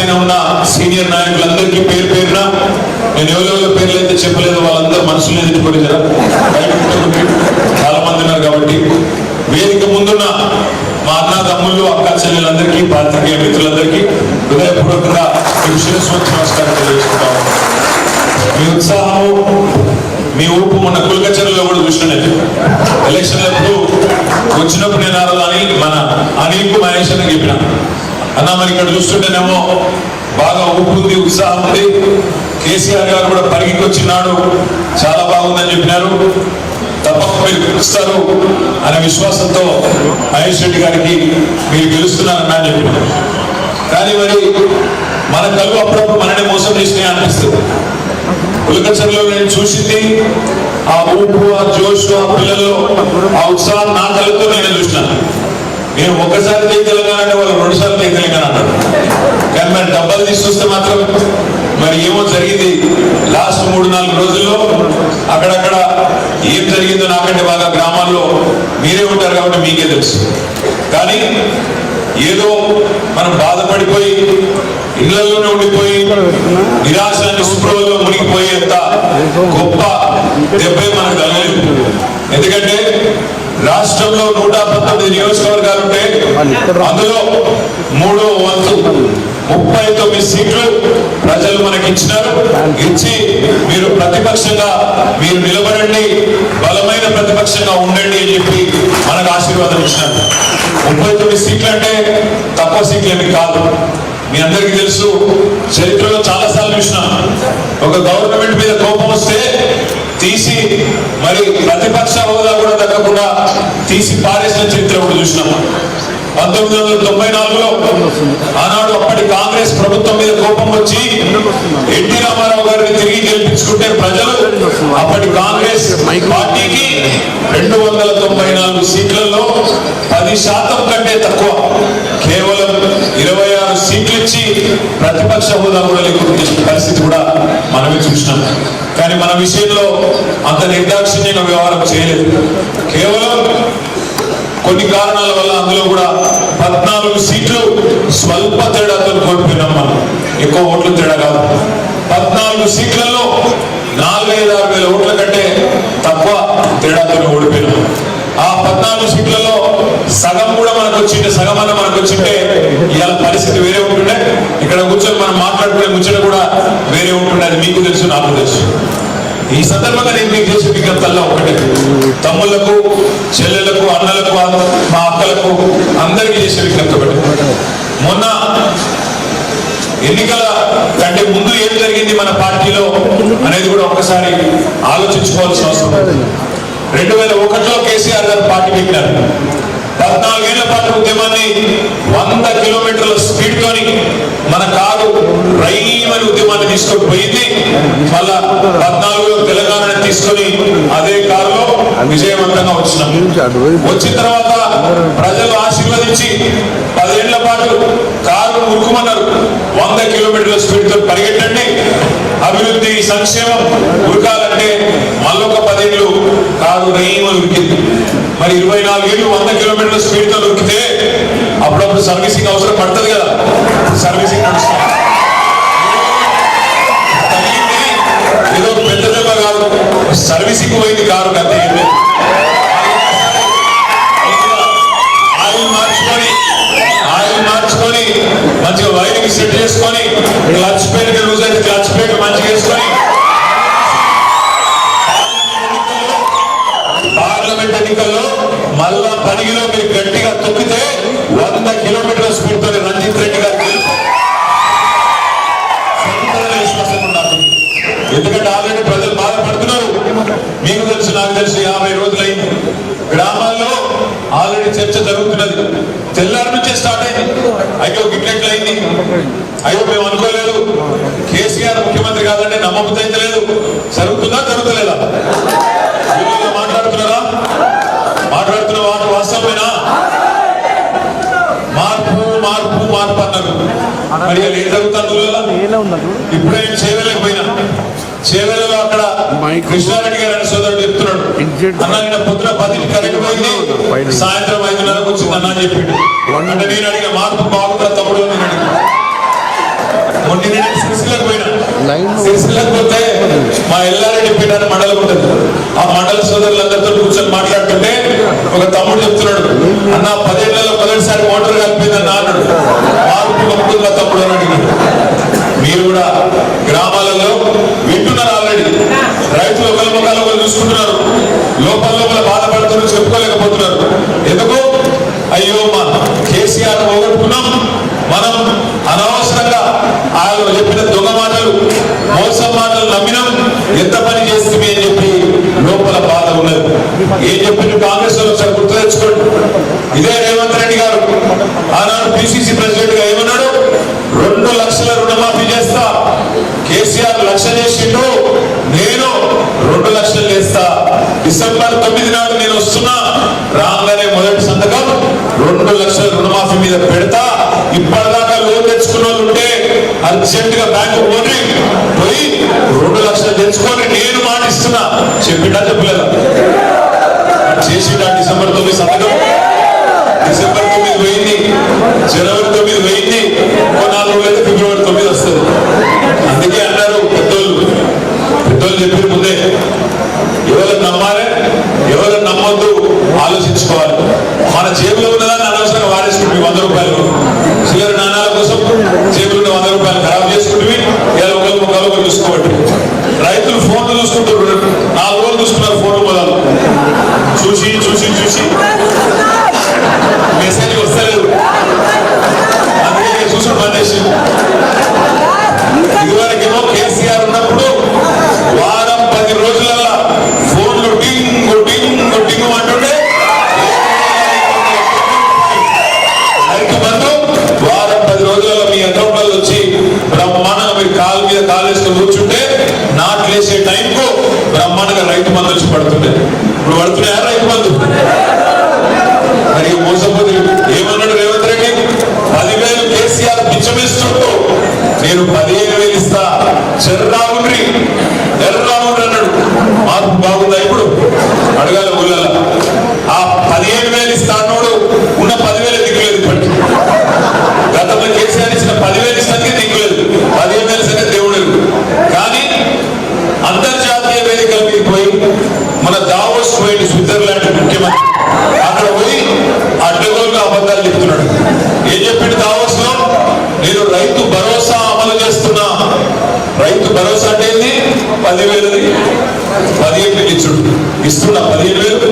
పైన ఉన్న సీనియర్ నాయకులందరికీ పేరు పేరున నేను ఎవరెవరి పేర్లు అయితే చెప్పలేదు వాళ్ళందరూ మనసులో ఎదుర్కొని కదా చాలా మంది ఉన్నారు కాబట్టి వేదిక ముందున్న మా అన్న తమ్ముళ్ళు అక్క చెల్లెలందరికీ పాత్రికేయ మిత్రులందరికీ హృదయపూర్వకంగా నమస్కారం తెలియజేసుకుంటాము. మీ ఉత్సాహము మీ ఊపు మొన్న కులకచర్లలో కూడా చూసినాను. ఎలక్షన్లప్పుడు వచ్చినప్పుడు నేను అని మన అనిల్కు మహేష్ అని చెప్పిన అన్న మరి ఇక్కడ చూస్తుంటేనేమో బాగా ఊపు ఉంది, ఉత్సాహం ఉంది. కేసీఆర్ గారు కూడా పరిగికి వచ్చినాడు, చాలా బాగుందని చెప్పినారు. తప్పకుండా మీరు గెలుస్తారు అనే విశ్వాసంతో మహేష్ రెడ్డి గారికి మీరు గెలుస్తున్నారన్నా అని చెప్పినారు. కానీ మరి మన కలుగు అప్పుడప్పుడు మననే మోసం చేసినాయి అనిపిస్తుంది. కులకచర్లో నేను చూసింది ఆ ఊపు, ఆ జోష్, ఆ పిల్లల్లో ఆ ఉత్సాహం నా కళ్ళతో నేను చూసినాను. నేను ఒక్కసారి చేయగలిగానంటే వాళ్ళు 2 సార్లు చేయగలిగాను అన్నారు. కానీ మరి డబ్బాలు తీసుకొస్తే మాత్రం మరి ఏమో జరిగింది. లాస్ట్ 3-4 రోజుల్లో అక్కడక్కడ ఏం జరిగిందో నాకంటే బాగా గ్రామాల్లో మీరే ఉంటారు కాబట్టి మీకే తెలుసు. కానీ ఏదో మనం బాధపడిపోయి ఇళ్లలోనే ఉండిపోయి నిరాశ నిస్పృహలో మునిగిపోయేంత గొప్ప దెబ్బ మనకు తగలేదు. ఎందుకంటే రాష్ట్రంలో 119 నియోజకవర్గాలు ఉంటే అందులో 3వ వంతు 39 సీట్లు ప్రజలు మనకి ఇచ్చినారు. ఇచ్చి మీరు ప్రతిపక్షంగా మీరు నిలబడండి, బలమైన ప్రతిపక్షంగా ఉండండి అని చెప్పి మనకు ఆశీర్వాదం ఇచ్చినారు. 39 సీట్లు అంటే తక్కువ సీట్లు ఏమి కాదు. మీ అందరికీ తెలుసు, చరిత్రలో చాలా సార్లు చూసినాం. ఒక గవర్నమెంట్ మీద కోపం వస్తే తీసి మరి ప్రతిపక్ష హోదా కూడా దక్కకుండా తీసి పారేసిన చరిత్ర కూడా చూసినాం. 1994లో ఆనాడు అప్పటి కాంగ్రెస్ ప్రభుత్వం మీద కోపం వచ్చి ఎన్టీ రామారావు గారిని తిరిగి గెలిపించుకుంటే ప్రజలు అప్పటి కాంగ్రెస్ పార్టీకి 294 సీట్లలో 10% కంటే తక్కువ, కేవలం 26 సీట్లు ఇచ్చి ప్రతిపక్ష హోదా కూడా లేకుండా పరిస్థితి కూడా మనమే చూసినాం. కానీ మన విషయంలో అంత నిర్దాక్షిణ్యంగా వ్యవహారం చేయలేదు. కేవలం కొన్ని కారణాల వల్ల అందులో కూడా 14 సీట్లు స్వల్ప తేడాతో కోల్పోయినాం. మనం ఎక్కువ ఓట్ల తేడా కాదు. 14 సీట్లలో 4,000-6,000 వేల ఓట్ల కంటే తక్కువ తేడాతో ఓడిపోయినాం. ఆ 14 సీట్లలో సగం కూడా మనకు వచ్చింటే, సగమన్న మనకు వచ్చింటే ఇవాళ పరిస్థితి వేరే ఉంటుండే. ఇక్కడ కూర్చొని మనం మాట్లాడుకునే ముచ్చట కూడా వేరే ఉంటుండే. అది మీకు తెలుసు, నాకు తెలుసు. ఈ సందర్భంగా నేను మీకు చేసే విజ్ఞప్తల్లో ఒకటే, తమ్ముళ్లకు, చెల్లెలకు, అన్నలకు, మా అక్కలకు అందరికీ చేసే విజ్ఞప్తి ఒకటి. మొన్న ఎన్నికల కంటే ముందు ఏం జరిగింది మన పార్టీలో అనేది కూడా ఒకసారి ఆలోచించుకోవాల్సిన అవసరం. 2001లో కేసీఆర్ గారు పార్టీ పెట్టినారు. 14 ఏళ్ల పాటు ఉద్యమాన్ని 100 కిలోమీటర్ల స్పీడ్ తోని మన కారు రైమని ఉద్యమాన్ని తీసుకొని పోయింది. మళ్ళా 14లో తెలంగాణని తీసుకొని అదే కారులో విజయవంతంగా వచ్చినాం. వచ్చిన తర్వాత ప్రజలు ఆశీర్వదించి 10 ఏళ్ల పాటు కారు ఉరుకుమన్నారు. 100 కిలోమీటర్ల స్పీడ్ తో పరిగెట్టండి, అభివృద్ధి సంక్షేమం ఉరకాలంటే మళ్ళొక 10 ఏళ్ళు కారు రైమని ఉరికింది. మరి 24 ఏళ్ళు 100 కిలోమీటర్ల స్పీడ్ తో ఉరికితే అప్పుడప్పుడు సర్వీసింగ్ అవసరం పడుతుంది కదా. సర్వీసింగ్ నడుస్తుంది. ఏదో పెద్ద దెబ్బ కాదు, సర్వీసింగ్ పోయింది కారు. అంతే. ఆయిల్ మార్చుకొని మంచిగా వైరింగ్ సెట్ చేసుకొని క్లచ్ ప్లేట్ లూజ్ అయితే క్లచ్ ప్లేట్ మంచిగా వేసుకొని పార్లమెంట్ ఎన్నికల్లో మళ్ళా 10 కిలోమీటర్లు గట్టిగా తొక్కితే 100 కిలోమీటర్ల స్పీడ్ తో రంజిత్ రెడ్డి గారు విశ్వాసం ఉండాలి. ఎందుకంటే ఆల్రెడీ ప్రజలు బాధపడుతున్నారు. మీకు తెలుసు, నాకు తెలుసు. 50 రోజులైంది. గ్రామాల్లో ఆల్రెడీ చర్చ జరుగుతున్నది. తెల్లారి నుంచే స్టార్ట్ అయింది. అయ్యో గిట్లెట్లు అయింది, అయ్యో మేము అనుకోలేదు, కేసీఆర్ ముఖ్యమంత్రి కాదంటే నమ్మబుద్ధి అయితే లేదు. జరుగుతుందా జరుగుతలేదా? మాట్లాడుతున్నారా? మాట్లాడుతున్న వాటి వాస్తవమేనా? మార్పు మార్పు మార్పు అన్నారు. మరి ఏం జరుగుతుంది? ఇప్పుడే నేను చేవలేకపోయినా. చేవెలలో అక్కడ కృష్ణారెడ్డి గారు అనే సోదరుడు చెప్తున్నాడు, అన్న నిన్న పొద్దున 10కి కరెంట్ పోయింది, సాయంత్రం 5:30కు వచ్చింది అన్న అని చెప్పిండు. అంటే నేను అడిగిన మార్పు బాగుందా తమ్ముడు అని అడిగిన. సిరిసిల్లకు పోయినా, సిరిసిల్లకు పోతే మా ఎల్లారెడ్డి పీఠ అని మండలం ఉంటుంది. ఆ మండల సోదరులందరితో కూర్చొని మాట్లాడుతుంటే ఒక తమ్ముడు చెప్తున్నాడు, అన్న 10 ఏళ్లలో మొదటిసారి మోటార్ కలిపిందన్న అన్నాడు. మార్పు గొప్పగా తమ్ముడు అని అడిగాడు. మీరు కూడా గ్రామాలలో వింటున్నారు, ఆల్రెడీ రైతులు ఒకరి ముఖాలు ఒకరు చూసుకుంటున్నారు, లోపల బాధపడుతున్నారు, చెప్పుకోలేకపోతున్నారు. ఎందుకు? అయ్యో మా కేసీఆర్ పోగొట్టుకున్నాం, మనం అనవసరంగా ఆయన చెప్పిన దొంగ మాటలు, మోసం మాటలు నమ్మినాం, ఎంత పని చేస్తుంది అని చెప్పి లోపల బాధ ఉన్నది. ఏం చెప్పింది కాంగ్రెస్ వాళ్ళు ఒకసారి గుర్తు తెచ్చుకోండి. ఇదే రేవంత్ రెడ్డి గారు ఆనాడు పిసిసి ప్రెసిడెంట్ గా ఏమన్నాడు? 2 లక్షల రుణమాఫీ చేస్తా. కేసీఆర్ 1 లక్ష చేసిండు, నేను 2 లక్షలు చేస్తా. డిసెంబర్ 9 నాడు నేను వస్తున్నా, రాగానే మొదటి సంతకం 2 లక్షల రుణమాఫీ మీద పెడతా. ఇప్పటిదాకా లోన్ తెచ్చుకున్న వాళ్ళు ఉంటే అర్జెంట్ గా బ్యాంకు పోయి 2 లక్షలు తెచ్చుకొని నేను మాట ఇస్తున్నా. చెప్పిండా చెప్పలేదా? చేసిండా? డిసెంబర్ 9 సంతకం. డిసెంబర్ 9 పోయింది, జనవరి 9 పోయింది, 4 రోజులైతే ఫిబ్రవరి 9 వస్తుంది. అందుకే అన్నారు పెద్దోళ్ళు చెప్పిన ముందే, ఎవరు నమ్మాలి ఎవరు నమ్మొద్దు ఆలోచించుకోవాలి. మన జేబులో ఉన్నదాన్ని అనవసరంగా వాడేసుకుంటే 100 రూపాయలు చిల్లర నాణాల కోసం జేబులో 100 రూపాయలు ఖరాబ్ చేసుకుంటే ఇలా ఒకరు చూసుకోబట్టి. రైతులు ఫోన్లు చూసుకుంటున్నారు, 4 రోజులు చూసుకున్నారు ఫోన్ మొదలు చూసి మెసేజ్ వస్తలేదు, అందుకే చూసుకుని పనిచేసి. ఇదివరకేమో కేసీఆర్ ఉన్నప్పుడు వారం 10 రోజులలో ఫోన్లు డింగు అంటుండే. రైతు బంధు వారం 10 రోజులలో మీ అకౌంట్లలో వచ్చి బ్రహ్మాండంగా మీరు కాలు మీద కాలేసుకొని కూర్చుంటే నాట్లేసే టైంకు బ్రహ్మాండంగా రైతు బంధు వచ్చి పడుతుండే. ఇప్పుడు పడుతున్నాయా రైతు బంధు? మరి మోసపోతే ఏమన్నాడు రేవంత్ రెడ్డి? 10,000 కేసీఆర్ పిచ్చమిస్తుంటూ నేను 15,000 ఇస్తా, ఎర్రావుండ్రి అన్నాడు. మార్పు బాగుందా? ఇప్పుడు అడగాల ఊళ్ళ. ఆ 15,000 ఇస్తా అన్నాడు, ఉన్న 10,000 దిక్కులేదు. ఇప్పటికి గతంలో కేసీఆర్ ఇచ్చిన 10,000 ఇస్తానికి దిక్కులేదు, 15,000 సంగతి దేవుడు. కానీ అంతర్జాతీయ వేదికల మీద పోయి మన దావోస్ పోయింది, స్విట్జర్లాండ్ ముఖ్యమంత్రి, అక్కడ పోయి అడ్డగోలుగా అబద్ధాలు చెప్తున్నాడు. ఏం చెప్పిండు దావోస్ లో? నేను రైతు భరోసా అమలు చేస్తున్నా. రైతు భరోసా అంటే ఏంది? 10,000 15,000 ఇచ్చుడు. ఇస్తున్నా 15,000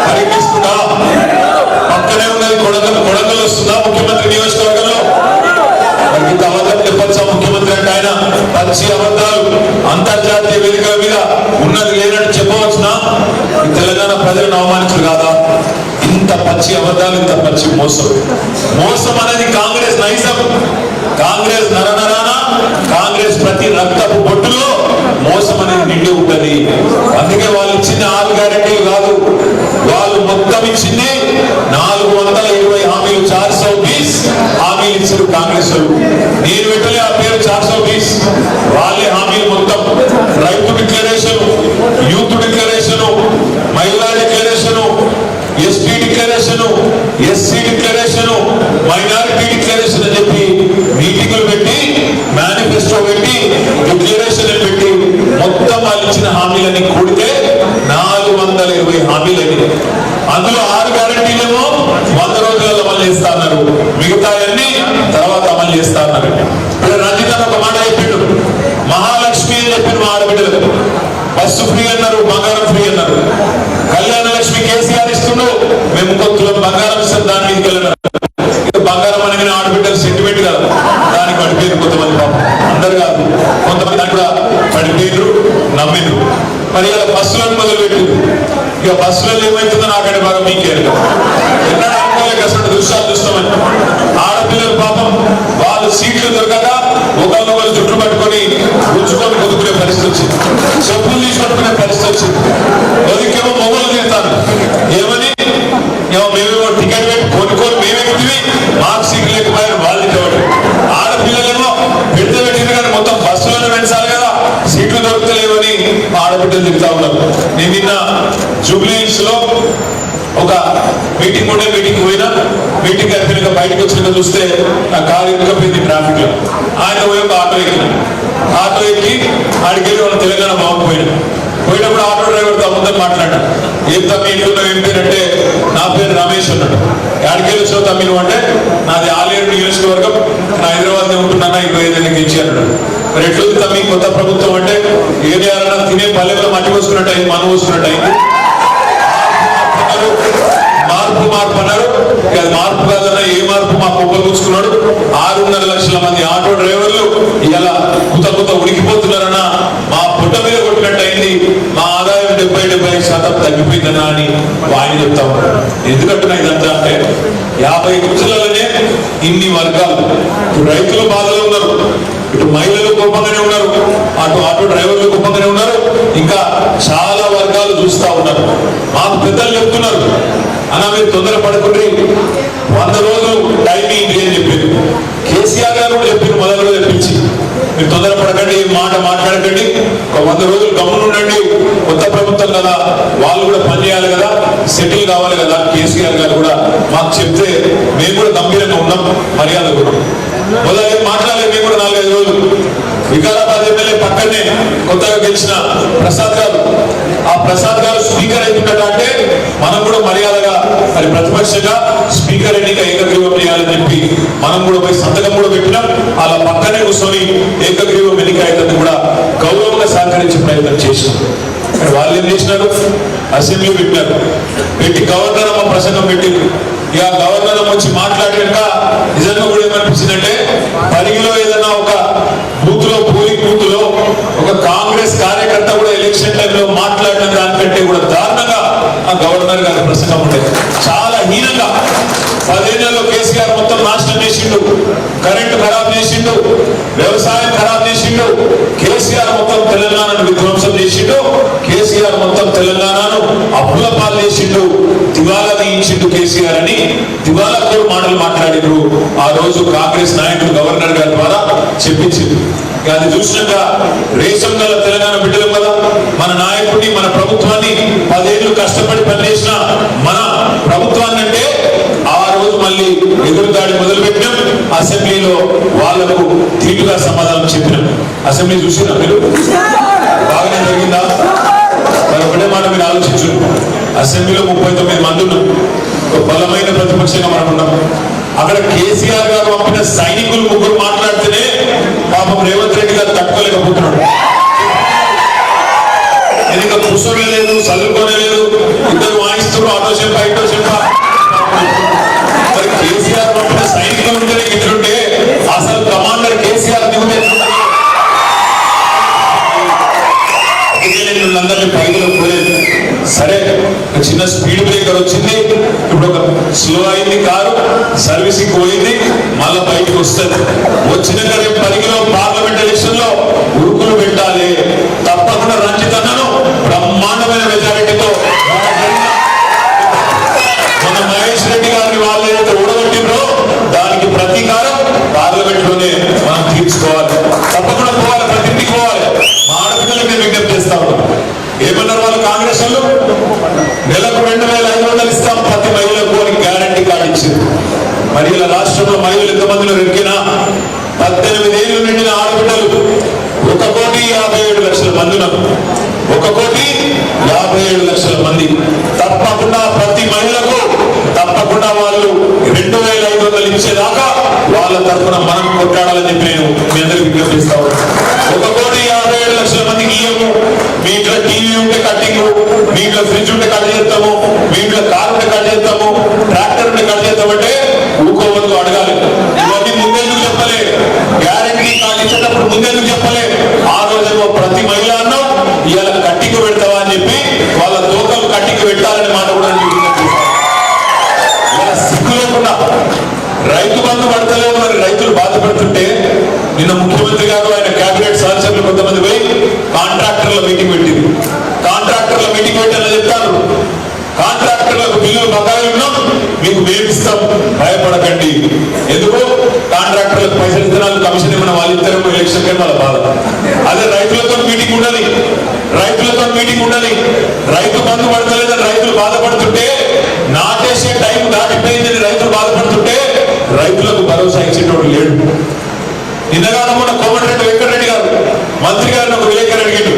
మరికి ఇస్తున్నా. పక్కనే ఉన్నది కొడంగల్ వస్తుందా ముఖ్యమంత్రి నియోజకవర్గంలో? మరి ఇంత అబద్ధం చెప్పచ్చా ముఖ్యమంత్రి అంటే? ఆయన పచ్చి అబద్ధాలు అంతర్జాతీయ వేదికల మీద ఉన్నది లేనట్టు చెప్పవచ్చునా? తెలంగాణ ప్రజలను అవమానించరు కాదా? ఇంత పచ్చి అబద్ధాలు, ఇంత పచ్చి మోసం అనేది కాంగ్రెస్ నైజం. కాంగ్రెస్ నరనరాన, కాంగ్రెస్ ప్రతి రక్తపు బొట్టులో మోసం అనేది నిండి ఉంటది. అందుకే వాళ్ళు ఇచ్చింది 6 గ్యారెంటీలు కాదు, వాళ్ళు మొత్తం ఇచ్చింది 420 హామీలు. 420 హామీలు ఇచ్చారు కాంగ్రెస్ వాళ్ళు. నేను పెట్టలే ఆ పేరు 420, వాళ్ళే హామీలు మొత్తం. రైతు డిక్లరేషన్, యూత్ డిక్లరేషన్, మహిళా declaration, ST declaration, SC declaration, minority declaration అని చెప్పి మీటింగులు పెట్టి, మేనిఫెస్టో పెట్టి, డిక్లరేషన్ పెట్టి మొత్తం వాళ్ళు ఇచ్చిన హామీలన్నీ కూడితే 420 హామీలని. అందులో 6 గ్యారెంటీలేమో 100 రోజులలో అమలు చేస్తా అన్నారు, మిగతా అన్ని తర్వాత అమలు చేస్తా అన్నారు. ఇప్పుడు రంజిత్ ఒక మాట చెప్పిండు, మహాలక్ష్మి అని చెప్పిన మా ఆడబిడ్డలు బస్సు ఫ్రీ అన్నారు, బంగారం ఫ్రీ అన్నారు. కళ్యాణ లక్ష్మి కేసీఆర్ ఇస్తుండు, మేము 1 తులం బంగారం ఇస్తాం, దాని మీదకి వెళ్ళినారు. బంగారం అనేది ఆడబిడ్డలు సెంటిమెంట్ కాదు, దానికి పడిపోయారు కొంతమంది. పాపం అందరు కాదు, కొంతమంది దాన్ని కూడా పడిపోయారు, నమ్మిండ్రు. మరి ఇలా బస్సులను మొదలు పెట్టింది. ఇక బస్సులలో ఏమవుతుందో నాకంటే బాగా మీకే ఎన్నడూ అనుకోలేక అసలు దృశ్యాలు చూస్తామని. ఆడపిల్లలు పాపం వాళ్ళు సీట్లు దొరకక ఒకళ్ళు జుట్టు పట్టుకొని ఉంచుకొని కొనుక్కునే పరిస్థితి వచ్చింది, చెప్పులు తీసుకొట్టుకునే పరిస్థితి వచ్చింది. వదికేమో మొగలు తింటాను ఏమని, మేమేమో టికెట్ పెట్టి కొనుక్కొని మేమెక్కివి, మాకు సీట్లు లేకపోయారు వాళ్ళు ఇవ్వడు. ఆడపిల్లలేమో పెడితే పెట్టింది కానీ మొత్తం బస్సులోనే పెంచాలి కదా, సీట్లు దొరుకుతలేవని ఆడబిడ్డలు తిరుగుతా ఉన్నారు. నేను నిన్న జూబ్లీ హిల్స్ లో ఒక మీటింగ్ ఉండే, మీటింగ్ పోయినా, మీటింగ్ అయిపోయినాక బయటకు వచ్చినాక చూస్తే ఆ కారు ఎక్కకపోయింది ట్రాఫిక్ లో. ఆయన పోయి ఒక ఆటో ఎక్కి ఆడికెళ్ళి వాళ్ళ తెలంగాణ బాబు పోయినప్పుడు ఆటో డ్రైవర్తో ముందర మాట్లాడాడు. ఏం తమ్మి ఇంట్లో ఏం పేరు అంటే నా పేరు రమేష్ అన్నాడు. ఆడికెళ్ళి వచ్చావు తమ్మి నువ్వు అంటే నాది ఆలేరు నియోజకవర్గం, నా హైదరాబాద్ ఉంటున్నానా 25 ఏళ్ళకి ఇచ్చి అన్నాడు. మరి ఎట్లుంది తమ్మి కొత్త ప్రభుత్వం అంటే ఏం చేయాలన్నా తినే పల్లెలో మట్టి పోసుకున్నట్టు అయింది, మనం పోసుకున్నట్టు అయింది. మార్పు అన్నారు. అది మార్పు కాదన్నా ఏ మార్పు మా కుప్పలు కూర్చుకున్నాడు. 6.5 లక్షల మంది ఆటో డ్రైవర్లు ఇలా కుత ఉడికిపోతున్నారన్నా మా పుట్ట మీద కొట్టినట్టు అయింది, మా ఆదాయం 70-75% తగ్గిపోయిందన్నా అని ఆయన చెప్తా ఉన్నాడు. ఎందుకంటున్నా ఇదంతా అంటే 50 గుర్తులలోనే ఇన్ని వర్గాలు. ఇప్పుడు రైతులు బాధలో ఉన్నారు, ఇటు మహిళలు గొప్పగానే ఉన్నారు, అటు ఆటో డ్రైవర్లు గొప్పగానే ఉన్నారు, ఇంకా చాలా వర్గాలు చూస్తా ఉన్నారు. మాకు పెద్దలు చెప్తున్నారు అన్నా మీరు తొందర పడుకుంటే 100 రోజులు టైమింగ్ అని చెప్పారు. కేసీఆర్ గారు కూడా చెప్పారు మొదలు తెప్పించి మీరు తొందర పడకండి, మాట మాట్లాడకండి, ఒక 100 రోజులు గమ్మున ఉండండి, కొత్త ప్రభుత్వం కదా వాళ్ళు కూడా పని చేయాలి కదా, సెటిల్ కావాలి కదా. కేసీఆర్ గారు కూడా మాకు చెప్తే మేము కూడా గంభీరంగా ఉన్నాం, మర్యాద కూడా మొదలు మాట్లాడలేదు. మేము కూడా 4-5 రోజులు వికారాబాద్ ఎమ్మెల్యే పక్కనే కొత్తగా గెలిచిన ప్రసాద్ గారు, ఆ ప్రసాద్ గారు స్పీకర్ అవుతుండట అంటే మనం కూడా మర్యాదగా మరి ప్రతిపక్షంగా స్పీకర్ ఎన్నిక ఏకగ్రీవం చేయాలని చెప్పి మనం కూడా పోయి సంతకం కూడా పెట్టినాం. అలా పక్కనే కూర్చొని ఏకగ్రీవం ఎన్నిక అయితే కూడా గౌరవంగా సహకరించే ప్రయత్నం చేసినాం. వాళ్ళు ఏం చేసినారు, అసెంబ్లీ పెట్టారు, పెట్టి గవర్నర్ అమ్మ ప్రసంగం పెట్టింది. ఇక గవర్నర్ అమ్మ వచ్చి మాట్లాడాక నిజంగా కూడా ఏమనిపించిందంటే పరిగిలో ఏదైనా ఒక బూత్ లో పోలింగ్ బూత్ లో ఒక కాంగ్రెస్ కార్యకర్త కూడా ఎలక్షన్ టైంలో మాట్లాడిన దానికంటే కూడా దారుణంగా ఆ గవర్నర్ గారి ప్రసంగం ఉండేది. చాలా హీనంగా 10 ఏళ్లలో కేసీఆర్ మొత్తం నాశనం చేసిండు, కరెంటు ఖరాబ్ చేసిండు, వ్యవసాయం ఖరాబ్ చేసిండు, కేసీఆర్ మొత్తం తెలంగాణను విధ్వంసం చేసిండు, కేసీఆర్ మొత్తం తెలంగాణను అప్పుల పాలు చేసిండు, దివాలా తీయించిండు కేసీఆర్ అని దివాలా కూడా మాటలు మాట్లాడిండ్రు. ఆ రోజు కాంగ్రెస్ నాయకులు గవర్నర్ గారి ద్వారా చెప్పించింది. అది చూసినాక రేషన్ గల తెలంగాణ బిడ్డలు కదా, మన నాయకుడిని మన ప్రభుత్వాన్ని 10 ఏళ్లు కష్టపడి పనిచేసిన మన ప్రభుత్వాన్ని అంటే ఆ రోజు మళ్ళీ ఎదురుదాడి మొదలుపెట్టినాం. అసెంబ్లీలో వాళ్లకు తీటుగా సమాధానం చెప్పినాం. అసెంబ్లీ చూసినా మీరు బాగానే జరిగిందా? మరి ఒకటే మాట మీరు ఆలోచించు, అసెంబ్లీలో 39 మంది ఉన్నాం, ఒక బలమైన ప్రతిపక్షంగా మనం ఉన్నాం. అక్కడ కేసీఆర్ గారు పంపిన సైనికులు 3 మాట్లాడితేనే పాపం రేవంత్ రెడ్డి గారు తట్టుకోలేకపోతున్నాడు. ఇంకా కూర్చోనే లేదు, చదువుకోనే లేదు, ఇద్దరు వాయిస్తున్నారు, ఆటో చెప్ప ఇటో చెప్ప. మరి కేసీఆర్ పంపిన సైనికులు ఉంటేనే ఇట్లుంటే అసలు కమాండర్ కేసీఆర్ దిగుతే అందరినీ పైలో పోలేదు. సరే చిన్న స్పీడ్ బ్రేకర్ వచ్చింది, ఇప్పుడు ఒక స్లో అయింది కారు, సర్వీసింగ్ పోయింది, మళ్ళీ బయటకు వస్తుంది. వచ్చినాక రేపు పరిగిలో పార్లమెంట్ ఎలక్షన్ లో ఉరుకులు పెట్టాలి. తప్పకుండా రంజిత్ అన్నను బ్రహ్మాండమైన మెజారిటీతో మన మహేష్ రెడ్డి గారిని వాళ్ళు ఏదైతే ఊడగొట్టిండ్రో దానికి ప్రతీకారం పార్లమెంట్ లోనే మనం తీర్చుకోవాలి. తప్పకుండా పోవాలి, ప్రతి ఇంటికి పోవాలి. మా ఆడపిల్లలకి నేను విజ్ఞప్తి చేస్తా ఉన్నాం. ఏమన్నారు వాళ్ళు కాంగ్రెస్ వాళ్ళు, నెలకు 2500 ఇస్తాం ప్రతి మహిళకు అని గ్యారంటీ కార్డు ఇచ్చింది. మరి ఇలా రాష్ట్రంలో మహిళలు ఎంతమందిలో రెక్కినా 18 ఏళ్ళు నిండిన ఆడబిడ్డలు 1,57,00,000 మంది ఉన్నారు. 1,57,00,000 మంది తప్పకుండా ప్రతి మహిళకు తప్పకుండా వాళ్ళు 2,500 ఇచ్చేదాకా వాళ్ళ తరఫున మనం కొట్లాడాలని చెప్పి నేను మీ అందరికి విజ్ఞప్తిస్తా ఉన్నాను. 1,57,00,000 మందికి ఇయ్యము. మీ ఇంట్లో టీవీ ఉంటే కట్టింగ్, మీ ఇంట్లో ఫ్రిడ్జ్ ఉంటే కట్ చేస్తాము, మీ ఇంట్లో కారు ఉంటే కట్ చేస్తాము, ట్రాక్టర్ ఉంటే కట్ చేస్తామంటే ఊకోవద్దు, అడగాలి. ఇవన్నీ ముందెందుకు చెప్పలే? గ్యారెంటీ కార్డు ఇచ్చేటప్పుడు ముందెందుకు చెప్పలే? ఆ రోజేమో ప్రతి మహిళ అన్నాం, ఇవాళ కట్టింగ్ పెడతావా అని చెప్పి వాళ్ళ తోకలు కట్టింగ్ పెట్టాలని మాట కూడా ఇలా సిగ్గు లేకుండా రైతు బంధు పడతలేదు. మరి రైతులు బాధపడుతుంటే నిన్న ముఖ్యమంత్రి గారు ఆయన కేబినెట్ సహచరులు కొంతమంది పోయి కాంట్రాక్టర్ల మీటింగ్ పెట్టింది. కాంట్రాక్టర్ల మీటింగ్ పెట్టాలని చెప్తారు. కాంట్రాక్టర్లకు బిల్లులు బకాయిలు ఉన్నాం, మీకు మేమిస్తాం, భయపడకండి. ఎందుకు? కాంట్రాక్టర్లకు పైసలు ఇస్తున్నారు, కమిషన్ ఇవ్వడం వాళ్ళు ఇద్దరు ఎలక్షన్ కంటే వాళ్ళ బాధ. అదే రైతులతో మీటింగ్ ఉండాలి, రైతులతో మీటింగ్ ఉండాలి. రైతు బంధు పడతలేదని రైతులు బాధపడుతుంటే, నాటేసే టైం దాటిపోయిందని రైతులు బాధపడుతుంటే భరోసా ఇచ్చేటోడు లేడు. నిన్నగానమున్న కోమటిరెడ్డి వెంకటరెడ్డి గారు మంత్రి గారిని ఒక విలేకరు అడిగాడు,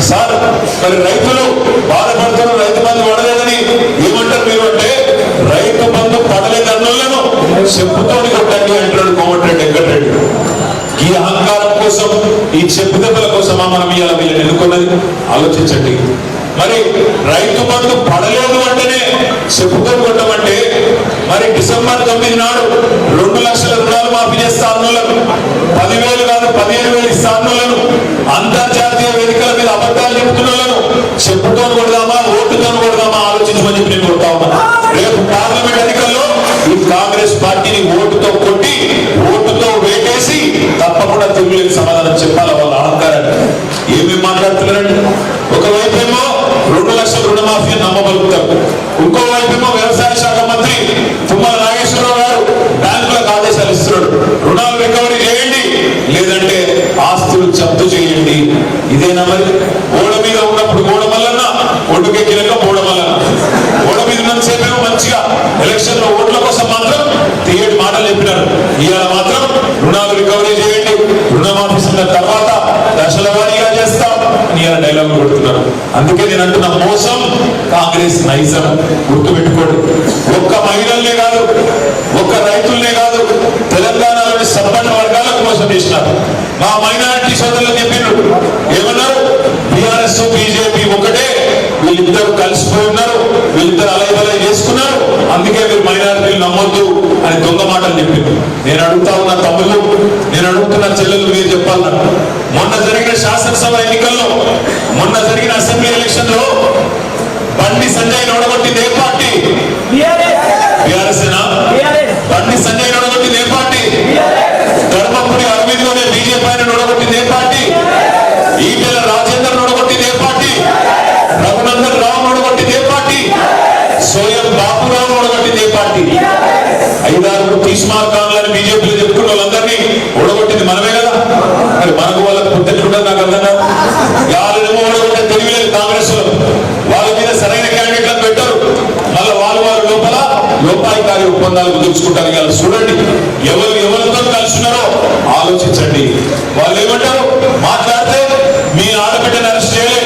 సార్ మరి రైతులు బాధపడుతున్నారు, రైతు బంధు పడలేదని ఏమంటారు మీరు అంటే, రైతు బంధు పడలేదన్నులను చెప్పుతోని కొట్టండి అంటాడు కోమటిరెడ్డి వెంకటరెడ్డి. ఈ అహంకారం కోసం, ఈ చెప్పు దెబ్బల కోసమా మనం ఇవాళ వీళ్ళని ఎన్నుకున్నది? ఆలోచించండి. మరి రైతు బంధు పడలేదు అంటేనే చెప్పుతో కొట్టమంటే, మరి డిసెంబర్ 9 నాడు 2 లక్షల రుణాలు మాఫీ చేస్తా అన్నులను, 10,000 కాదు 15,000 ఇస్తా అన్నులను, అంతర్జాతీయ వేదికల మీద అబద్ధాలు చెబుతున్నలను చెప్పుతో కొడదామా, ఓటుతో కొడదామా ఆలోచించమని చెప్పి నేను కొడతా ఉన్నా. రేపు పార్లమెంట్ ఎన్నికల్లో ఈ కాంగ్రెస్ పార్టీని ఓటుతో కొట్టి, ఓటుతో వేటేసి తప్పకుండా తిరుగులేని సమాధానం చెప్పాలి వాళ్ళ అహంకారాన్ని. ఏమేమి మాట్లాడుతున్నారండి? ఒకవైపేమో 2 లక్షల రుణమాఫీ నమ్మబలుగుతారు, ఇంకోవైపేమో వ్యవసాయ శాఖ మంత్రి తుమ్మల నాగేశ్వరరావు గారు బ్యాంకులకు ఆదేశాలు ఇస్తున్నాడు, రుణాలు రికవరీ చేయండి, లేదంటే ఆస్తులు జప్తు చేయండి. ఇదేనా మరి? ఓడ మీద ఉన్నప్పుడు ఓడ మల్లన్న, ఒడ్డుకెక్కినాక ఓడ మల్లన్న. ఓడ మీద ఉన్నంతసేపేమో మంచిగా ఎలక్షన్ లో ఓట్ల కోసం మాత్రం తీయటి మాటలు చెప్పినారు. ఇవాళ మాత్రం రుణాలు రికవరీ చేయండి, రుణమాఫీ తర్వాత దశల వారీగా చేస్తాం అని డైలాగ్ కొడుతున్నారు. అందుకే నేను అంటున్న మోసం కాంగ్రెస్ నైజం గుర్తుపెట్టుకోండి. ఒక్క మహిళల్నే కాదు, ఒక్క రైతుల్నే కాదు, తెలంగాణలోని సంపన్న వర్గాలకు మోసం చేసినారు. మా మైనారిటీ సోదరులు చెప్పినారు, ఏమన్నారు? బీఆర్ఎస్ బీజేపీ ఒకటే, వీళ్ళిద్దరు కలిసిపోయి ఉన్నారు, వీళ్ళిద్దరు అలైబలై చేసుకున్నారు, అందుకే మీరు మైనారిటీలు నమ్మొద్దు అని దొంగ మాటలు చెప్పింది. నేను అడుగుతా ఉన్న తమ్ముళ్ళు, నేను అడుగుతున్న చెల్లెలు, మీరు చెప్పాలన్నా, మొన్న జరిగిన శాసనసభ ఎన్నికల్లో, మొన్న జరిగిన అసెంబ్లీ ఎలక్షన్ లో బండి సంజయ్ ఓడగొట్టింది ఏ పార్టీ? బీఆర్ఎస్. బండి సంజయ్ ఓడగొట్టింది ఏ పార్టీ? ధర్మపురి అరవింద్లోనే బీజేపీ ఆయన ఓడగొట్టింది ఏ పార్టీ? ఈటెల రాజేందర్ ఓడగొట్టింది ఏ పార్టీ? రఘునందన్ రావు ఓడగొట్టింది ఏ పార్టీ? సోయం బాబురావు ఓడగొట్టింది ఏ పార్టీ? 5-6 తీస్మార్కాలని బీజేపీలో చెప్పుకున్న వాళ్ళందరినీ ఓడగొట్టింది మనమే కదా. మరి మనకు వాళ్ళకు పుట్టకుండా నాకు అర్థం కాదు. వాళ్ళేమో ఓడగొట్టే తెలియలేదు కాంగ్రెస్ లో, వాళ్ళ మీద సరైన క్యాండిడేట్లను పెట్టారు, మళ్ళీ వాళ్ళు లోపల లోపాయికారి ఒప్పందాలు కుదుర్చుకుంటారు. ఇవాళ చూడండి, ఎవరితో కలిసినారో ఆలోచించండి. వాళ్ళు ఏమంటారు? మాట్లాడితే మీ ఆడబిడ్డను అరెస్ట్ చేయలే,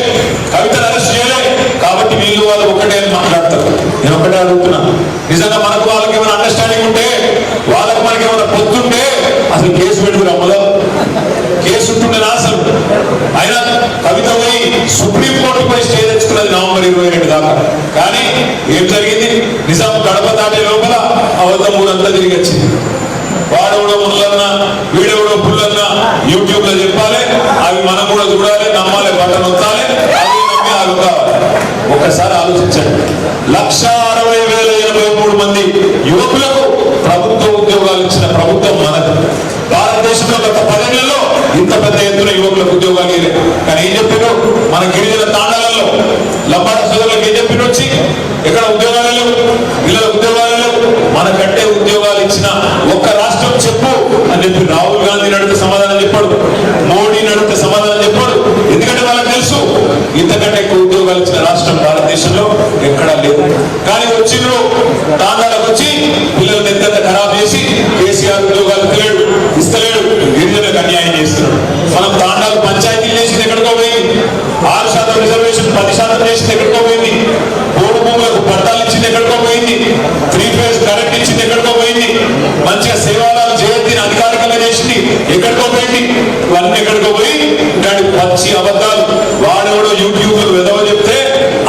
కవితను అరెస్ట్ చేయలే, కాబట్టి వీళ్ళు వాళ్ళు ఒకటే అని మాట్లాడతారు. నేను ఒకటే అడుగుతున్నా, నిజంగా మనకు వాళ్ళకి ఏమైనా అండర్స్టాండింగ్ ఉంటే, వాళ్ళకి మనకి ఏమైనా పొత్తుంటే అసలు కేసు పెట్టుకుని అమ్మలో కేసు ఉంటుండేనా అసలు? అయినా కవిత పోయి సుప్రీంకోర్టు పోయి స్టే తెచ్చుకున్నది నవంబర్ 22 దాకా. కానీ ఏం జరిగింది? నిజాం గడప దాటే లోపల అవతం ఊరంతా తిరిగి వచ్చింది. వాడెవడో ముళ్ళన్నా, వీడెవడో పుల్లన్నా యూట్యూబ్ లో చెప్పాలి, అవి మనం కూడా చూడాలి, నమ్మాలి, బట్టలు వస్తాలి, అవి నమ్మి ఆగుతావాలి. ఒకసారి ఆలోచించండి, 1,60,083 మంది యువకులకు ప్రభుత్వ ఉద్యోగాలు ఇచ్చిన ప్రభుత్వం మనది. భారతదేశంలో గత 10 ఏళ్లలో ఇంత పెద్ద ఎత్తున యువకులకు ఉద్యోగాలు లేదు. కానీ ఏం చెప్పారు? మన గిరిజన తాండాలలో లంబాడ సోదరులకు ఏం చెప్పిన వచ్చి ఎక్కడ ఉద్యోగాలు లేవు, పిల్లల ఉద్యోగాలు లేవు, మనకంటే ఉద్యోగాలు ఇచ్చిన ఒక్క రాష్ట్రం చెప్పు అని చెప్పి రాహుల్ గాంధీ నడితే సమాధానం చెప్పాడు, మోడీ నడితే సమాధానం చెప్పాడు. ఎందుకంటే వాళ్ళకి తెలుసు ఇంతకంటే ఎక్కువ ఉద్యోగాలు ఇచ్చిన రాష్ట్రం భారతదేశంలో ఎక్కడా లేదు. కానీ వచ్చిండ్రు, తాండాలకు వచ్చి పిల్లల్ని ఎంత ఖరాబ్ చేసి కేసీఆర్ ఉద్యోగాలు ఇస్తలేడు, గిరిజనులకు అన్యాయం చేస్తున్నాడు. మనం తాండాలు పంచాయతీలు చేసింది ఎక్కడికో పోయింది, 6% రిజర్వేషన్ 10% చేసింది ఎక్కడికో పోయింది, పోడు భూములకు పట్టాలు ఇచ్చింది ఎక్కడికో పోయింది, 3 ఫేజ్ కరెంట్ ఇచ్చింది ఎక్కడికో పోయింది, మంచిగా సేవాలాలు జయంతిని అధికారికంగా చేసింది ఎక్కడికో పోయింది. ఇవన్నీ ఎక్కడికో పోయి ఇలాంటి పచ్చి అబద్ధాలు వాడెవడో యూట్యూబ్ లో వెదవ చెప్తే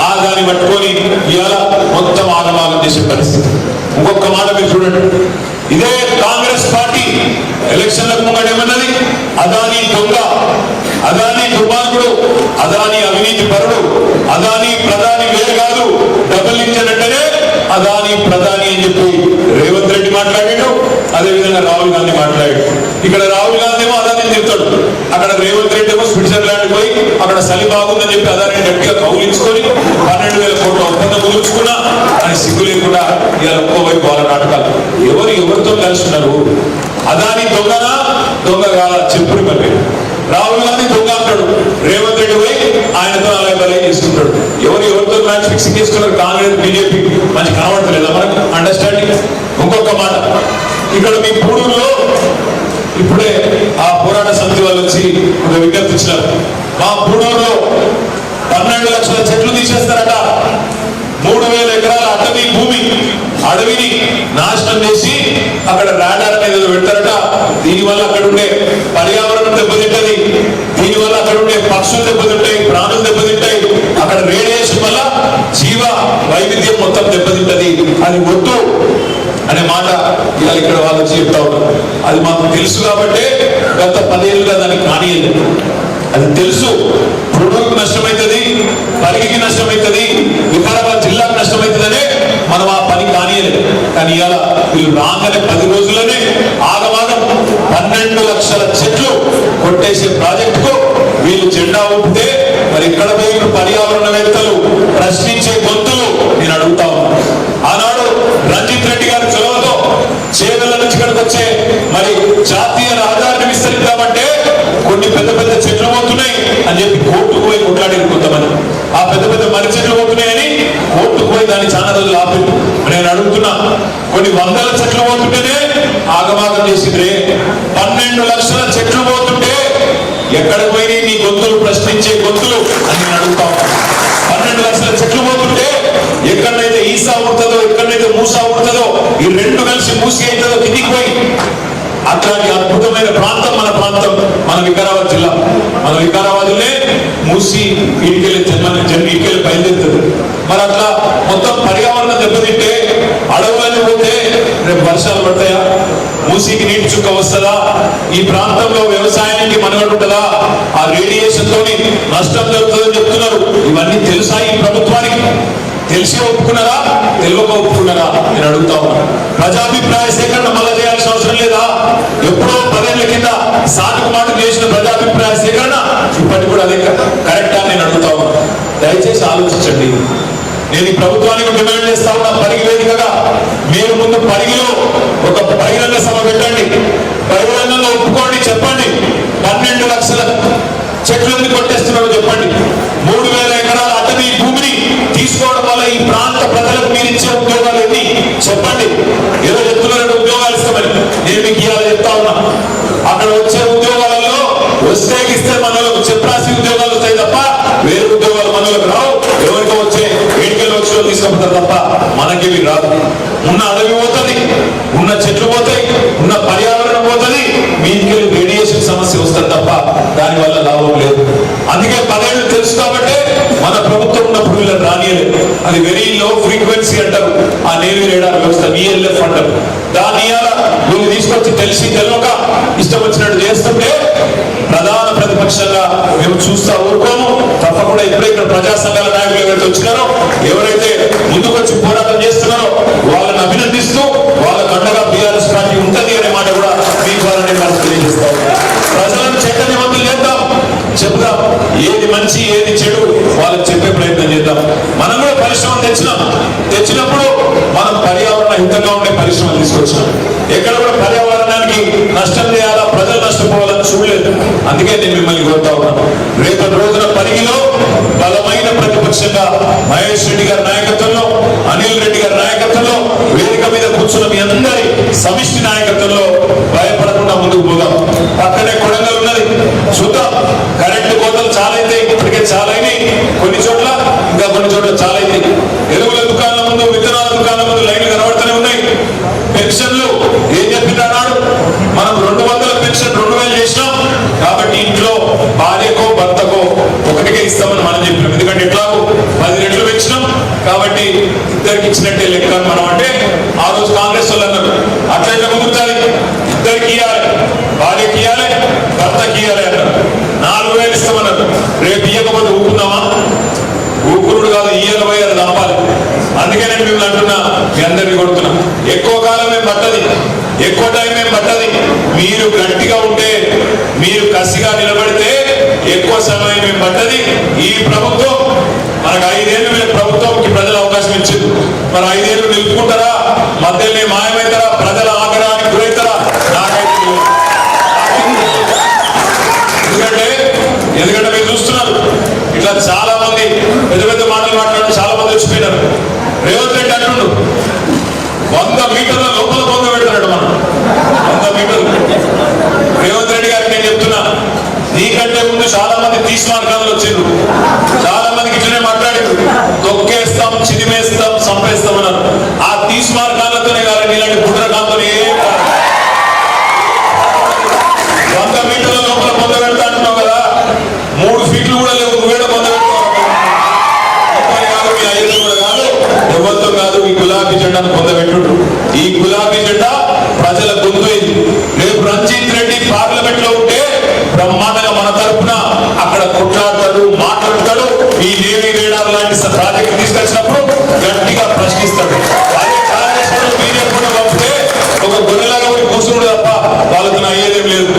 ఆ దాన్ని పట్టుకొని ఇవాళ మొత్తం ఆగమాగం చేసే పరిస్థితి. ఇంకొక మాట మీరు చూడండి, ఇదే కాంగ్రెస్ పార్టీ ఎలక్షన్లకు ముంగట ఏమన్నది? అదానీ దొంగ, అదానీ దుర్మార్గుడు, అదానీ అవినీతి పరుడు, అదానీ ప్రధాని వేరు కాదు, డబుల్ ఇంజన్ అంటేనే అదానీ ప్రధాని అని చెప్పి రేవంత్ రెడ్డి మాట్లాడాడు. అదేవిధంగా రాహుల్ గాంధీ మాట్లాడాడు. ఇక్కడ రాహుల్ గాంధీ ఏమో అదానీ చెప్తాడు, అక్కడ రేవంత్ రెడ్డి ఏమో స్విట్జర్లాండ్ పోయి అక్కడ చలి బాగుందని చెప్పి అదానీ గట్టిగా కౌలించుకొని 12,000 కోట్ల ఒప్పందం కుదుర్చుకున్నా అని సిగ్గు లేకుండా ఇలా ఒక్కోవైపు వాళ్ళ నాటకాలు. ఎవరితో కలిసి ఉన్నారు? అదానీ దొంగనా దొంగగా చెప్పుని పని. రాహుల్ గాంధీ దొంగ అంటాడు, రేవంత్ రెడ్డి పోయి ఆయనతో అలా బలై చేస్తుంటాడు. ఎవరితో మ్యాచ్ ఫిక్సింగ్ చేస్తున్నారు? కాంగ్రెస్ బీజేపీ మంచి కనబడతలేదా మనకు అండర్స్టాండింగ్? ఇంకొక మాట, ఇక్కడ మీ పూడూరులో ఇప్పుడే ఆ పోరాట సమితి వాళ్ళు వచ్చి ఒక విజ్ఞప్తి ఇచ్చినారు. మా పూడూరులో 12 లక్షల చెట్లు తీసేస్తారట. 3000 ఎకరాల అడవిని నాశనం చేసి అక్కడ రాడార్ అనేది పెడతారట. దీనివల్ల అక్కడ ఉండే పర్యావరణం దెబ్బతింటది, దీనివల్ల అక్కడ ఉండే పక్షులు దెబ్బతింటాయి, ప్రాణులు దెబ్బతింటాయి, అక్కడ రేడియేషన్ వల్ల జీవ వైవిధ్యం మొత్తం దెబ్బతింటది. అది వద్దు అనే మాట ఇలా ఇక్కడ వాళ్ళు చెప్తా ఉన్నారు. అది మాకు తెలుసు కాబట్టి గత 10 ఏళ్ళుగా దానికి కానియలేదు. అది తెలుసు. పురుడుకు నష్టమవుతుంది, పరిగికి నష్టమవుతుంది, వికారాబాద్ జిల్లాకు నష్టమవుతుందనే మనం ఆ పని కానియలేదు. కానీ ఇలా వీళ్ళు రాగానే 10 రోజుల్లోనే ఆగమాగం 12 లక్షల చెట్లు కొట్టేసే ప్రాజెక్టుకు వీళ్ళు జెండా ఊపితే మరి ఇక్కడ పోయిన పర్యావరణవేత్తలు ప్రశ్నించే గొంతులు నేను అడుగుతా ఉన్నాను. ఆనాడు రంజిత్ రెడ్డి గారి చొరవతో చేవెళ్ళ నుంచి ఇక్కడికి వచ్చే మరి జాతీయ రహదారిని విస్తరిద్దామంటే కొన్ని పెద్ద పెద్ద చెట్లు పోతున్నాయి అని చెప్పి కోర్టుకు పోయి కొట్లాడి కొంతమంది. ఆ పెద్ద పెద్ద మర్రి చెట్లు పోతున్నాయని కోర్టుకు పోయి దాన్ని చాలా రోజులు ఆపి నేను అడుగుతున్నా, కొన్ని 100ల చెట్లు పోతుంటేనే ఆగమాగం చేసిందే. 12 లక్షల చెట్లు పోతుంటే ఎక్కడికి పోయి నీ గొంతులు ప్రశ్నించే గొంతులు అని నేను అడుగుతా. 12 లక్షల చెట్లు పోతుంటే ఎక్కడైతే ఈసా ఉంటుందో, ఎక్కడైతే మూసా ఉంటుందో, ఈ రెండు కలిసి మూసి అవుతుందో కిందికి పోయి అట్లాంటి అద్భుతమైన ప్రాంతం మన ప్రాంతం, మన వికారాబాద్ జిల్లా. మన వికారాబాద్లే మూసి ఇటుకెళ్ళి బయలుదేరుతుంది. మరి అట్లా మొత్తం పర్యావరణం దెబ్బతింటే అడవులన్నీ పోతే రేపు వర్షాలు పడతాయా? మూసీకి నీటి చుక్క వస్తుందా? ఈ ప్రాంతంలో వ్యవసాయానికి మనుగడ ఉంటుందా? ఆ రేడియేషన్ తోని నష్టం జరుగుతుందని చెప్తున్నారు. ఇవన్నీ తెలుసా ఈ ప్రభుత్వానికి? తెలిసి ఒప్పుకున్నారా, తెలియక ఒప్పుకున్నారా నేను అడుగుతా ఉన్నా. ప్రజాభిప్రాయ సేకరణ మళ్ళా చేయాల్సిన అవసరం లేదా? ఎప్పుడో 10 ఏళ్ల కింద సాటుకు మాట చేసిన ప్రజాభిప్రాయ సేకరణ ఇప్పటికి కూడా అదే కరెక్టా నేను అడుగుతా ఉన్నా. దయచేసి ఆలోచించండి. నేను ఈ ప్రభుత్వానికి డిమాండ్ చేస్తా ఉన్నా, పరిగి వేదికగా మీరు ముందు పరిగిలో ఒక బహిరంగ సభ పెట్టండి, బహిరంగంగా ఒప్పుకోండి, చెప్పండి 12 లక్షల చెట్లు ఎందుకు కొట్టేస్తున్నారో చెప్పండి. 3000 ఎకరాల అటవీ భూమిని తీసుకోవడం వల్ల ఈ ప్రాంత ప్రజలకు మీరు ఇచ్చే ఉద్యోగాలు ఎన్ని చెప్పండి. ఏదో చెప్తున్నారంటే ఉద్యోగాలు ఇస్తామని నేను మీకు ఇవాళ చెప్తా ఉన్నా. అక్కడ వచ్చే ఉద్యోగాలలో వస్తే ఇస్తే మనలకు చెప్పరాసి ఉద్యోగాలు వస్తాయి తప్ప వేరే ఉద్యోగాలు మనలకు రావు. ఎవరికో వచ్చే వేడికలు వచ్చి తీసుకుంటారు తప్ప మనకి రాదు. ఉన్న అడవి పోతుంది, ఉన్న చెట్లు పోతాయి, ఉన్న పర్యావరణం పోతుంది, మీదికి రేడియేషన్ సమస్య వస్తుంది తప్ప దానివల్ల లాభం లేదు. అందుకే 10 ఏళ్ళు తెలుసు కాబట్టి మన ప్రభుత్వం ఉన్నప్పుడు వీళ్ళని రానియలేదు. అది వెరీ లో ఫ్రీక్వెన్సీ అంటారు, ఆ నేవీ రేడార్ వ్యవస్థ VLF అంటారు. దాన్ని వీళ్ళు తీసుకొచ్చి తెలిసి తెలియక ఇష్టం వచ్చినట్టు చేస్తుంటే ప్రధాన ప్రతిపక్షంగా మేము చూస్తా ఊరుకోము. తప్పకుండా ఇప్పుడే ఇక్కడ ప్రజా సంఘాల నాయకులు ఎవరైతే వచ్చినారో, ఎవరైతే ముందుకొచ్చి పోరాటం చేస్తున్నారో వాళ్ళని అభినందిస్తూ వాళ్ళకు అండగా BRS పార్టీ ఉంటుంది అనే మాట కూడా మీ ద్వారా నేను తెలియజేస్తా ఉన్నాను. ప్రజలను చైతన్యవంతులు చేద్దాం, చెప్దాం ఏది మంచి ఏది చెడు వాళ్ళకి చెప్పే ప్రయత్నం చేద్దాం. మనం కూడా పరిశ్రమలు తెచ్చినప్పుడు మనం పర్యావరణ హితంగా ఉండే పరిశ్రమలు తీసుకొచ్చినాం. ఎక్కడ కూడా పర్యావరణానికి నష్టం చేయాలా, ప్రజలు నష్టపోవాలని చూడలేదు. అందుకే నేను మిమ్మల్ని కోరుతా ఉన్నాను, రేపటి రోజున పరిగిలో బలమైన ప్రతిపక్షంగా మహేష్ రెడ్డి గారి నాయకత్వంలో, అనిల్ రెడ్డి గారి నాయకత్వంలో, వేదిక మీద కూర్చున్న మీ అందరి సమిష్టి నాయకత్వంలో భయపడకుండా ముందుకు పోదాం. పక్కనే కొడంగల్ ఉన్నది, చూద్దాం. కరెంటు కోతలు చాలా అయితే ఇప్పటికే చాలా అయినాయి, కొన్ని చోట్ల ఇంకా కొన్ని చోట్ల చాలా అయితే. ఎరువుల దుకాణాల ముందు, విత్తనాల దుకాణాల ముందు లైన్లు కనబడుతూనే ఉన్నాయి. పెన్షన్లు ఏం చెప్పినాడు, మనం 200 పెన్షన్ 2000 చేసినాం కాబట్టి ఇంట్లో భార్యకో భర్తకో ఒకటికే ఇస్తామని మనం చెప్పినాం. ఎందుకంటే ఎట్లాగో 10 రెట్లు పెంచినాం కాబట్టి ఇద్దరికి ఇచ్చినట్టే లెక్క మనం. అంటే ఆ రోజు కాంగ్రెస్ వాళ్ళు అన్నారు అట్లా ఎట్లా కుదురుతుంది, ఇద్దరికి ఇవ్వాలి, భార్యకి ఇవ్వాలి, భర్తకి ఇవ్వాలి అన్నారు. 4000 ఇస్తామన్నారు. రేపు ఇవ్వకపోతే ఊరుకుందామా? ఊరుకుడు కాదు, ఇయ్యకపోయి అది తప్పాలి. అందుకే నేను మిమ్మల్ని అంటున్నా, మీ అందరినీ కొడుతున్నా, ఎక్కువ కాలం ఏం పట్టది, ఎక్కువ టైం ఏం పట్టది. మీరు గట్టిగా ఉంటే, మీరు కసిగా నిలబడితే ఎక్కువ సమయం ఏం పట్టది. ఈ ప్రభుత్వం మనకు 5 ఏళ్ళు ప్రభుత్వంకి ప్రజలు అవకాశం ఇచ్చింది. మరి 5 ఏళ్ళు నిలుపుకుంటారా, మధ్యలో మాయమవుతారా, ప్రజల ఆగ్రహానికి గురవుతారా? నాకైతే ఎందుకంటే మీరు చూస్తున్నారు ఇట్లా చాలా మంది పెద్ద పెద్ద మాటలు మాట్లాడడం చాలా మంది వచ్చిపోయినారు. రేవంత్ రెడ్డి అంటుండు 100 మీటర్ల లోపల పొంగ పెడతాడు మనం. మీటర్లు. రేవంత్ రెడ్డి గారికి నేను చెప్తున్నా, నీకంటే ముందు చాలా మంది తీసి మార్గాలు వచ్చారు, చాలా మందికి ఇట్లనే మాట్లాడారు, తొక్కేస్తాం, చిదిమేస్తాం, సంపేస్తాం అన్నారు. ఆ తీసి మార్గాలతోనే కాదు, ఇలాంటి బుడ్రకాలతో 100 మీటర్ల లోపల పొంద పెడతా అంటున్నావు కదా, 3 ఫీట్లు కూడా లేవు, నువ్వేడ పొంద కాదు, మీ అయ్యతో కూడా కాదు, ఎవరితో కాదు, ఈ గులాబీ జెండాను పొందబెట్టు. ఈ గులాబీ జెండా ప్రజల గొంతు. రేపు రంజిత్ రెడ్డి పార్లమెంట్ లో ఉంటే బ్రహ్మాండంగా మన తరఫున అక్కడ కొట్లాడతాడు, మాట్లాడతాడు. ఈ నేవీ రేడార్ లాంటి ప్రాజెక్ట్ తీసుకొచ్చినప్పుడు గట్టిగా ప్రశ్నిస్తాడు. బీజేపీ పంపితే ఒక గొర్రెలాగా పోయి కూర్చుండు తప్ప వాళ్ళతో అయ్యేదేం లేదు.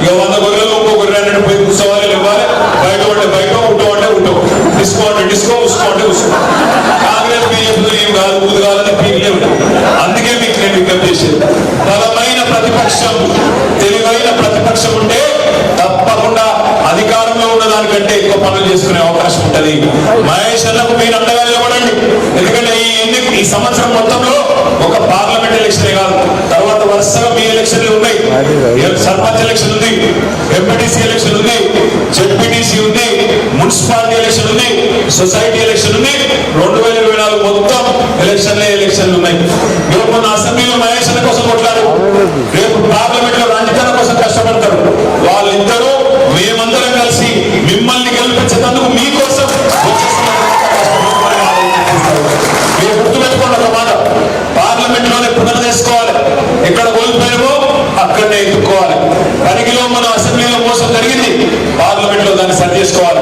ఇక 100 గొర్రెలు ఇంకో గొర్రె అంటే పోయి కూర్చోవాలి, ఇవ్వాలి, బయట ఉంటే బయట, ఉంటో అంటే ఉంటో, డిస్కో అంటే డిస్కో, ఉసుకో అంటే ఉసుకో. కాంగ్రెస్ బీజేపీతో ఏం కాదు, ముందు కాదని పీకలే ఉంటాయి. అందుకే మీకు నేను విజ్ఞప్తి చేసేది, బలమైన ప్రతిపక్షం, తెలివైన ప్రతిపక్షం ఉంటే తప్పకుండా అధికారంలో ఉన్న దానికంటే ఎక్కువ పనులు చేసుకునే అవకాశం ఉంటది. మహేష్ అన్నకు మీరు అండగా నిలబడండి. ఎందుకంటే ఈ సంవత్సరం మొత్తంలో ఒక పార్లమెంట్ ఎలక్షనే కాదు, తర్వాత వరుసగా మీ ఎలక్షన్లు ఉన్నాయి. సర్పంచ్ ఎలక్షన్ ఉంది, ఎంపీటీసీ ఎలక్షన్ ఉంది, జెడ్పీటీసీ ఉంది, మున్సిపాలిటీ ఎలక్షన్ ఉంది, సొసైటీ ఎలక్షన్ ఉంది. 2024 మొత్తం ఎలక్షన్లు ఉన్నాయి. మీరు మొన్న అసెంబ్లీలో మహేష్ అన్న కోసం కొట్లాడు, రేపు పార్లమెంట్ లో రంజిత్ కోసం కష్టపడతారు. వాళ్ళిద్దరూ మేమందరం కలిసి మిమ్మల్ని గెలిపించేందుకు మీకోసం మీరు గుర్తుపెట్టుకోండి ఒక మాట, పార్లమెంట్ లోనే పునర్దేశించుకోవాలి. ఎక్కడ కోల్పోయామో అక్కడనే ఎత్తుకోవాలి. పనికిలో మన అసెంబ్లీలో మోసం జరిగింది, పార్లమెంట్ లో దాన్ని సరి చేసుకోవాలి.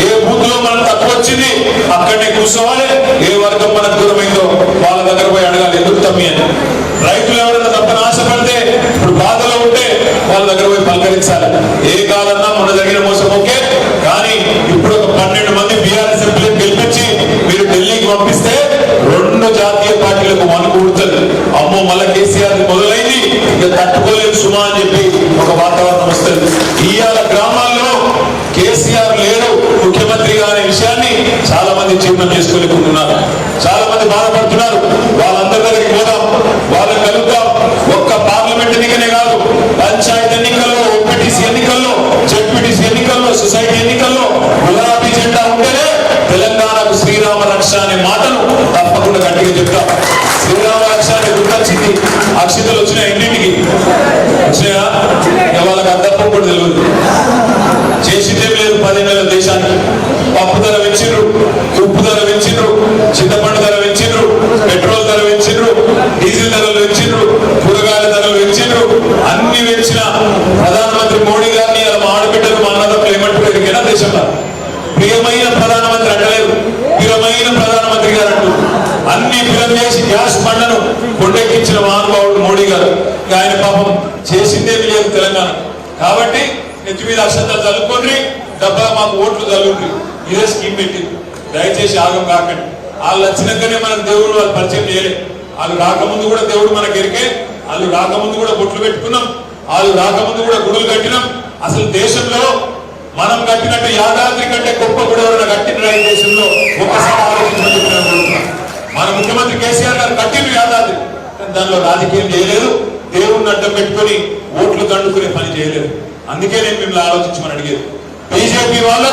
ఏ బూత్ లో మనం తక్కువ వచ్చింది అక్కడనే కూర్చోవాలి. ఏ వర్గం మనకు దూరమైందో వాళ్ళ దగ్గర పోయి అడగాలి, ఎందుకు తమ్మి అని. రైతులు ఎవరైనా తప్పని ఆశపడితే, ఇప్పుడు బాధలో ఉంటే వాళ్ళ దగ్గర పోయి పలకరించాలి. ఏ కాలన్నా మొన్న జరిగిన మోసం ఓకే, కానీ ఇప్పుడు ఒక 12 మంది బీఆర్ఎస్ ఎంపీలను గెలిపించి మీరు ఢిల్లీకి పంపిస్తే 2 జాతీయ పార్టీలకు వణుకుడుతుంది. అమ్మో మళ్ళా కేసీఆర్ మొదలైంది, ఇక తట్టుకోలేదు సుమా అని చెప్పి ఒక వాతావరణం వస్తుంది. ఇవాళ గ్రామాల్లో కేసీఆర్ లేడు ముఖ్యమంత్రిగా అనే విషయాన్ని చాలా మంది జీర్ణం చేసుకోలేకుంటున్నారు, చాలా మంది బాధపడుతున్నారు. వాళ్ళందరి దగ్గరికి పోదాం, వాళ్ళని కలుద్దాం. ఒక్క పార్లమెంట్ ఎన్నికనే కాదు, పంచాయతీ ఎన్నికల్లో, ఎంపీటీసీ ఎన్నికల్లో, జెడ్పీటీసీ ఎన్నికల్లో, సొసైటీ ఎన్నికల్లో గులాబీ జెండా ఉంటేనే తెలంగాణకు శ్రీరామ రక్ష అనే మాటను తప్పకుండా గట్టిగా చెప్తాం. శ్రీరామ రక్ష అనే గుర్తొచ్చింది, అక్షితలు వచ్చినాయి, ఎన్నింటికి వచ్చినాయా? వాళ్ళకి అర్థం కూడా తెలియదు. చేసిందే లేదు 10 నెలల దేశానికి. పప్పు ధర పెంచిండ్రు, ఉప్పు ధర పెంచిండ్రు, చింతపండు ధర పెంచిండ్రు, పెట్రోల్ ధర పెంచిండ్రు, డీజిల్ ధరలు పెంచిండ్రు, కూరగాయల ధరలు పెంచిండ్రు. అన్ని పెంచిన ప్రధానమంత్రి మోడీ గారిని మా ఆడబిడ్డలు మా అన్నదమ్ములు ఏమంటారు ఎరికైనా దేశంలో? ప్రియమైన ప్రధానమంత్రి అంటలేదు, ప్రియమైన ప్రధానమంత్రి గారు అంటూ అన్ని పిల్లలు చేసి గ్యాస్ బండను కొండెక్కించిన మహానుభావుడు మోడీ గారు. ఆయన పాపం చేసిందే లేదు తెలంగాణ. కాబట్టి నెత్తి మీద అక్షంతలు చల్లుకోండి, డబ్బా మాకు ఓట్లు చల్లుండ్రి, ఇదే స్కీమ్ పెట్టింది. దయచేసి ఆగం కాకండి. వాళ్ళు వచ్చినాకనే మనకు దేవుడు వాళ్ళు పరిచయం చేయలేదు. వాళ్ళు రాకముందు కూడా దేవుడు మనకు ఎరికే, వాళ్ళు రాకముందు కూడా బొట్లు పెట్టుకున్నాం, వాళ్ళు రాకముందు కూడా గుడులు కట్టినాం. అసలు దేశంలో మనం కట్టినట్టు యాదాద్రి కంటే గొప్ప గుడి ఎవరైనా కట్టిన ఈ దేశంలో ఒక్కసారి ఆలోచించడం. మన ముఖ్యమంత్రి కేసీఆర్ గారు కట్టిన యాదాద్రి, దానిలో రాజకీయం చేయలేదు, దేవుడిని అడ్డం పెట్టుకుని ఓట్లు దండుకునే పని చేయలేదు. అందుకే నేను మిమ్మల్ని ఆలోచించమని అడిగేది. బీజేపీ వాళ్ళ